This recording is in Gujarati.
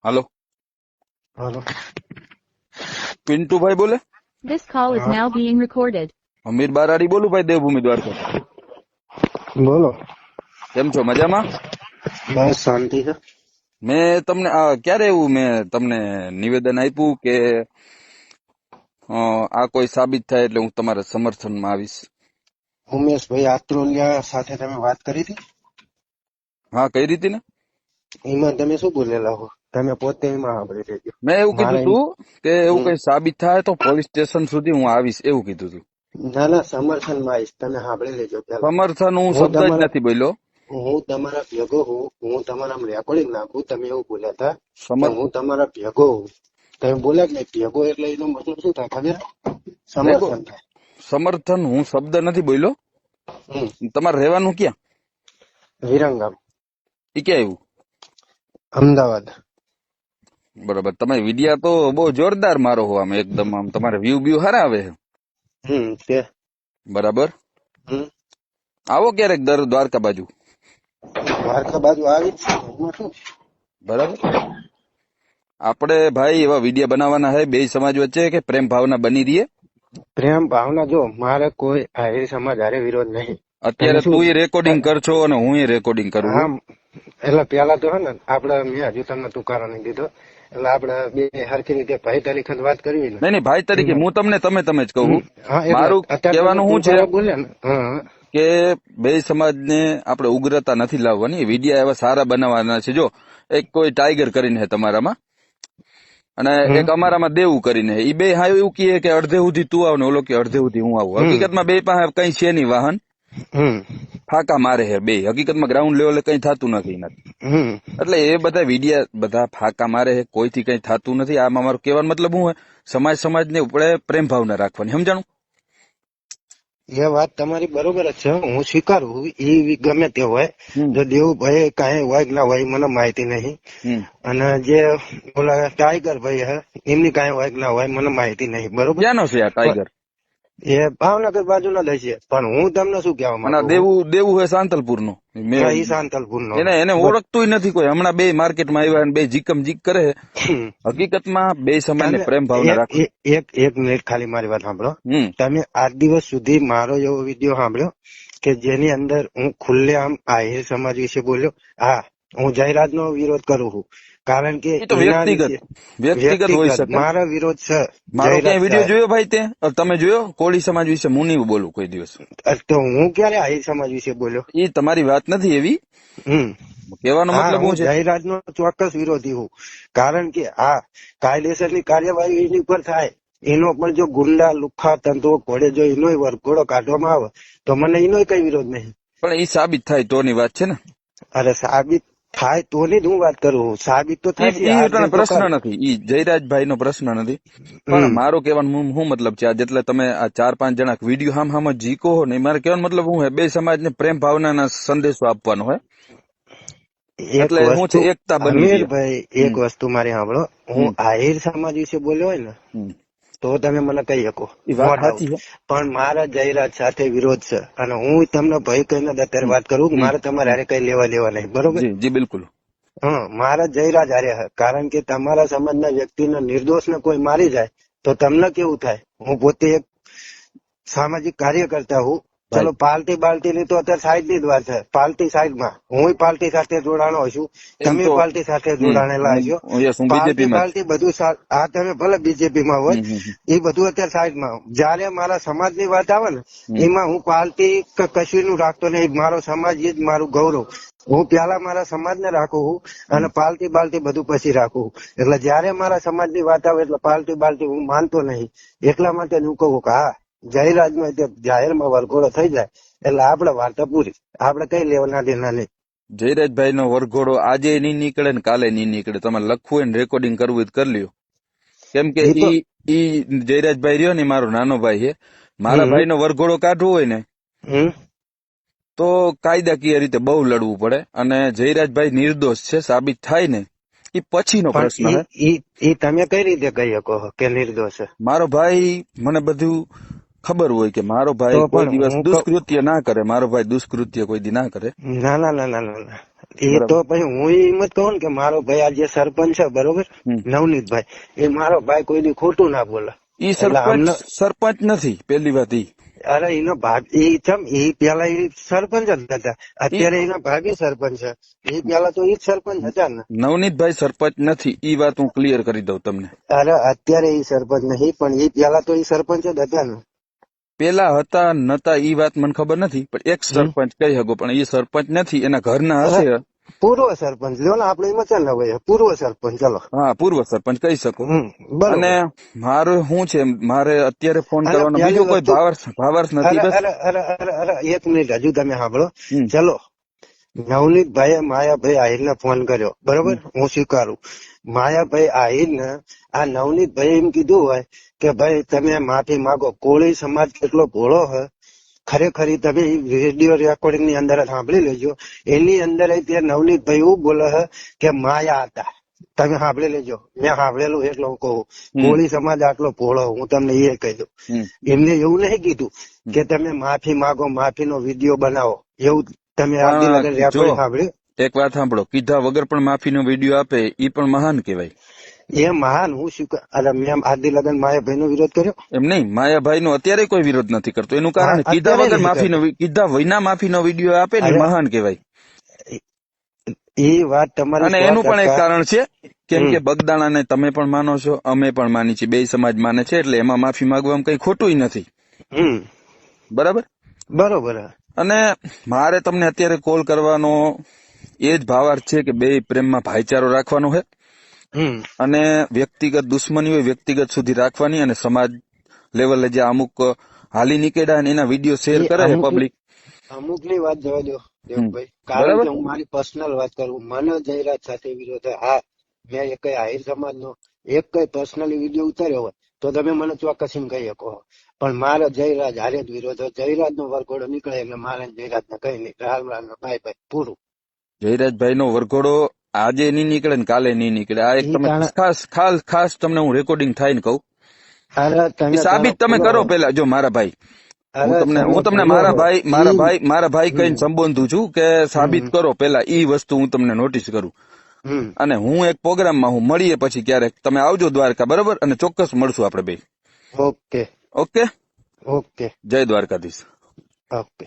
હાલો, હાલો. પિન્ટુભાઈ બોલે? This call is હા. now being recorded. અમીર બારાડી બોલું ભાઈ, દેવભૂમિ દ્વારકા. બોલો. કેમ છો, મજામાં? બસ શાંતિ છે. મેં તમને ક્યારે એવું મેં તમને નિવેદન આપ્યું કે આ કોઈ સાબિત થાય એટલે હું તમારા સમર્થનમાં આવીશ? ઉમેશભાઈ આત્રોલિયા સાથે તમે વાત કરી હતી? હા, કઈ રીતે ને? એમાં તમે શું બોલેલા હો? તમે પોતે એમાં સાંભળી લેજો. મેં એવું કીધું તું કે એવું હમ. કઈ સાબિત થાય તો પોલીસ સ્ટેશન સુધી હું આવીશ, એવું કીધું તું. ના ના, સમર્થનમાં આવીશ. તમે સાંભળી લેજો પેલા. સમર્થન હું હું શબ્દ જ તમારા નથી બોલ્યો. હું તમારા ભેગો હોઉં, હું તમારા રેકોર્ડિંગ નાખું. તમે એવું બોલ્યા હતા કે સમર હું તમારા ભેગો હોઉં. તમે બોલ્યા કે નહીં ભેગો, એટલે એનો મતલબ શું થાય ખબર? સમર્થન થાય. સમર્થન હું શબ્દ નથી બોલ્યો. હમ. તમારે રહેવાનું ક્યાં? વિરંગામ, એ ક્યાં આવ્યું? અમદાવાદ. બરાબર. તમે વિડિયા તો બહુ જોરદાર મારો હો, આમ એકદમ આમ તમારે વ્યૂ બ્યુ સારા આવે છે. તે બરાબર. હમ. આવો ક્યારેક દ્વારકા બાજુ. દ્વારકા બાજુ આવી જ છે. એમાં શું? બરાબર. આપણે ભાઈ એવા વિડિયા બનાવવાના છે બે સમાજ વચ્ચે કે પ્રેમ ભાવના બની રહીએ. પ્રેમ ભાવના જો મારે કોઈ આહિર સમાજ હારે વિરોધ નહીં. અત્યારે તું એ રેકોર્ડિંગ કરશો અને હું એ રેકોર્ડિંગ કરું. આમ એટલે પેલા તો હે ને આપડે મેં હજુ તમને તુકારો નહીં દીધો, એટલે આપડે બે હરખી રીતે ભાઈ તરીકે જ વાત કરવી ને. નહીં ભાઈ તરીકે હું તમને તમે જ કહું. હા, એટલે મારું અત્યારે કહેવાનું શું છે તુકારો બોલ્યા ને. હા, કે બે સમાજને આપણે ઉગ્રતા નથી લાવવાની, વિડિયા એવા સારા બનાવવાના છે. જો એક કોઈ ટાઈગર કરીને છે તમારામાં અને એક અમારામાં દેવું કરીને, એ બે હા એવું કહે કે અડધે સુધી તું આવ ને ઓલો કે અડધે સુધી હું આવું. હકીકતમાં બે પાસે કઈ છે નહીં વાહન, ફાકા મારે છે બે. હકીકતમાં ગ્રાઉન્ડ લેવલે કઈ થતું નથી. એટલે એ બધા વિડિયા બધા ફાકા મારે છે, કોઈથી કઈ થતું નથી. આમાં મારું કહેવાનો મતલબ શું હોય, સમાજને ઉપર પ્રેમ ભાવના રાખવાની, સમજાણું? એ વાત તમારી બરોબર જ છે, હું સ્વીકારું. એ ગમે તે હોય, જો દેવુભાઈ કાંઈ હોય કે ના હોય મને માહિતી નહીં, અને જે ઓલા ટાઈગર ભાઈ હે એમની કાંઈ હોય કે ના હોય મને માહિતી નહીં. બરોબર. ક્યાંનો છે આ ટાઈગર? એ ભાવનગર બાજુ ના દઈ છે, પણ હું તમને શું કહેવા માંગુ, દેવું હોય સાંતલપુર નો, સાંતલપુર નો એને ઓળખતું નથી કોઈ. હમણાં બે માર્કેટમાં આવ્યા અને બે જીકમ જીક કરે. હકીકતમાં બે સમાજને પ્રેમ ભાવના રાખો. એક મિનિટ ખાલી મારી વાત સાંભળો. તમે આજ દિવસ સુધી મારો એવો વિડીયો સાંભળ્યો કે જેની અંદર હું ખુલ્લેઆમ આહિર સમાજ વિશે બોલ્યો? હા, હું જાહેરાત નો વિરોધ કરું છું, કારણ કે વ્યક્તિગત હોઈ શકે. મારો વિરોધ છે. મારો ક્યાંય વિડીયો જોયો ભાઈ તે? તમે જોયો? કોળી સમાજ વિશે હું નહીં બોલું કોઈ દિવસ. તો હું ક્યારે આહિર સમાજ વિશે બોલ્યો? એ તમારી વાત નથી એવી. કહેવાનો મતલબ શું છે? જાહેરાત નો ચોક્કસ વિરોધી હું, કારણ કે આ કાયદેસરની કાર્યવાહી એની ઉપર થાય. એનો પણ જો ગુંડા લુખ્ખા તંતુઓ ઘોડે જો એનો વરઘોડો કાઢવામાં આવે તો મને એનો કઈ વિરોધ નહીં. પણ એ સાબિત થાય તોની વાત છે ને. અરે સાબિત થાય તો ની જ હું વાત કરું. સાબિત તો થાય. પ્રશ્ન નથી, ઈ જયરાજભાઈ નો પ્રશ્ન નથી. પણ મારો કહેવાનો શું મતલબ છે, જેટલે તમે આ 4-5 જણા વિડીયો હામ જીકો હો ને, મારે કહેવાનો મતલબ શું હોય, બે સમાજને પ્રેમ ભાવનાના સંદેશો આપવાનો હોય. એટલે હું છે એકતા બની. ભાઈ એક વસ્તુ મારી સાંભળો, હું આહિર સમાજ વિશે બોલ્યો હોય ને તો તમે મને કહી શકો, પણ મારા જાહેરાત સાથે વિરોધ છે. અને હું તમને ભાઈ કહીને અત્યારે વાત કરું, મારે તમારે હારે કઈ લેવા દેવા નહીં. બરોબર? જી બિલકુલ. હા, મારા જાહેરાત હારે, કારણ કે તમારા સમાજના વ્યક્તિને નિર્દોષ ને કોઈ મારી જાય તો તમને કેવું થાય? હું પોતે એક સામાજિક કાર્યકર્તા હું. ચલો પાર્ટી બાલ્ટી ની તો અત્યારે સાઈડ ની જ વાત છે. પાર્ટી સાઈડ માં, હું પાર્ટી સાથે જોડાણો છું, તમે પાર્ટી સાથે જોડાણેલા હશો. પાર્ટી બાલ્ટી બધું આ તમે ભલે બીજેપી માં હોય, એ બધું અત્યારે સાઈડ માં. જયારે મારા સમાજ ની વાત આવે ને એમાં હું પાર્ટી કશું નું રાખતો નહીં. મારો સમાજ એ જ મારું ગૌરવ. હું પેલા મારા સમાજ ને રાખું છું અને પાર્ટી બાલ્ટી બધું પછી રાખું. એટલે જયારે મારા સમાજ ની વાત આવે એટલે પાર્ટી બાલ્ટી હું માનતો નહીં. એટલા માટે હું કહું કે હા, જાહેરાતમાં જાહેરમાં વરઘોડો થઈ જાય એટલે આપડે વાર્તા પૂરી. આપડે કઈ લેવાના દેના નહીં. જયરાજભાઈ નો વરઘોડો આજે નહીં નીકળે ને કાલે નહીં નીકળે. તમારે લખવું હોય ને રેકોર્ડિંગ કરવું હોય કરી લ્યો. કેમ કે ઈ જયરાજભાઈ રહ્યો ને મારો નાનો ભાઈ છે. મારા ભાઈ નો વરઘોડો કાઢવો હોય ને તો કાયદાકીય રીતે બહુ લડવું પડે. અને જયરાજભાઈ નિર્દોષ છે સાબિત થાય ને એ પછીનો પ્રશ્ન છે. એ તમે કઈ રીતે કહી શકો કે નિર્દોષ છે? મારો ભાઈ મને બધું ખબર હોય કે મારો ભાઈ તો કોઈ પણ દિવસ હું દુષ્કૃત્ય ના કરે, મારો ભાઈ દુષ્કૃત્ય કોઈ દી ના કરે, ના ના ના ના ના ના. એ બરાબર. તો પછી હું એમ જ કહું ને કે મારો ભાઈ આ જે સરપંચ છે બરોબર, હમ. નવનીતભાઈ, એ મારો ભાઈ કોઈ દી ખોટું ના બોલે. ઈ એટલે અમને સરપંચ નથી, પેલી વાત ઈ. અરે એનો ભાગ એ ચમ એ પેલા એ સરપંચ જ હતા, ઈ અત્યારે એના ભાભી સરપંચ છે. એ પેલા તો એ જ સરપંચ હતા ને. નવનીતભાઈ સરપંચ નથી, ઈ વાત હું ક્લિયર કરી દઉં તમને. અરે અત્યારે એ સરપંચ નહીં, પણ એ પેલા તો એ સરપંચ જ હતા ને. પેલા હતા નતા ઈ વાત મને ખબર નથી, પણ એક સરપંચ કહી શકો, પણ એ સરપંચ નથી, એના ઘરના હશે. પૂર્વ સરપંચ લ્યો ને, આપડે એમાં ચાલ હોય પૂર્વ સરપંચ, ચલો. હા, પૂર્વ સરપંચ કહી શકો. બરોબર. અને મારે શું છે, મારે અત્યારે ફોન અને કરવાનો બીજો પેલી કોઈ વસ્તુ, ભાવાર્થ અરે નથી. બસ અરે અરે અરે અરે એક મિનિટ હજુ તમે સાંભળો. હમ. ચલો, નવનીતભાઈએ માયાભાઈ આહિરને ફોન કર્યો બરોબર, હું સ્વીકારું. માયાભાઈ આહિરને આ નવનીતભાઈ એમ કીધું હોય કે ભાઈ તમે માફી માંગો, કોળી સમાજ કેટલો ભોળો છે, ખરેખર તમે વિડીયો રેકોર્ડિંગ ની અંદર સાંભળી લેજો. એની અંદર ત્યાં નવનીતભાઈ એવું બોલે છે કે માયા હતા. તમે સાંભળી લેજો, મેં સાંભળેલું એટલે હું કહું. કોળી સમાજ આટલો ભોળો, હું તમને એ કહી દઉં. એમને એવું નહીં કીધું કે તમે માફી માંગો, માફીનો વિડીયો બનાવો, એવું તમે આદિ લગન પણ જો રેકોર્ડિંગ સાંભળ્યું. એક વાત સાંભળો, કીધા વગર પણ માફીનો વિડીયો આપે, ઈ પણ મહાન કહેવાય. એ મહાન, હું શું અરે મેં આદિ લગન માયાભાઈ નો વિરોધ કર્યો. એમ નહીં, માયાભાઈ નો અત્યારે કોઈ વિરોધ નથી કરતો, એનું હા, કારણ કીધા અત્યારે વગર નહીં માફીનો, કીધા વિના માફીનો વિડીયો આપે ને, અરે મહાન કહેવાય. એ વાત તમારી અને 100% એનું પણ એક કારણ છે, કેમ કે બગદાણાને તમે પણ માનો છો, અમે પણ માની છીએ, બે સમાજ માને છે, એટલે એમાં માફી માંગવામાં કઈ ખોટું નથી. બરાબર. બરોબર. અને મારે તમને અત્યારે કોલ કરવાનો એ જ ભાવાર્થ છે કે બે પ્રેમમાં ભાઈચારો રાખવાનો છે, અને વ્યક્તિગત દુશ્મની હોય વ્યક્તિગત સુધી રાખવાની, અને સમાજ લેવલે જે અમુક હાલી નીકળ્યા ને એના વિડીયો શેર કરે છે પબ્લિક. અમુક ની વાત જવા દો દેવભાઈ, કારણ બરાબર. કે હું મારી પર્સનલ વાત કરું, મને જયરાજ સાથે વિરોધ. હા, મેં એક આહિર સમાજ નો એક કઈ પર્સનલી વિડીયો ઉતાર્યો હોય તો તમે મને ચોક્કસ એમ કહી શકો, પણ મારે જયરાજ હારે જ વિરોધ હોય. જયરાજ નો વરઘોડો નીકળે એટલે મારે જયરાજ ને કઈ નહીં, રામ રામ ભાઈ ભાઈ પૂરું. જયરાજભાઈ નો વરઘોડો આજે નહીં નીકળે ને કાલે નહીં નીકળે. આ એક તમે ખાસ તમને હું રેકોર્ડિંગ થાય ને કહું, સાબિત તમે કરો પેલા. જો મારા ભાઈ, હું તમને મારા ભાઈ કહીને સંબોધું છું કે સાબિત કરો પેલા, ઈ વસ્તુ હું તમને નોટિસ કરું. અને હું એક પ્રોગ્રામમાં હું મળીએ પછી ક્યારેક, તમે આવજો દ્વારકા, બરોબર, અને ચોક્કસ મળશું આપણે બે. Okay okay. ઓકે. જય દ્વારકાધીશ. ઓકે.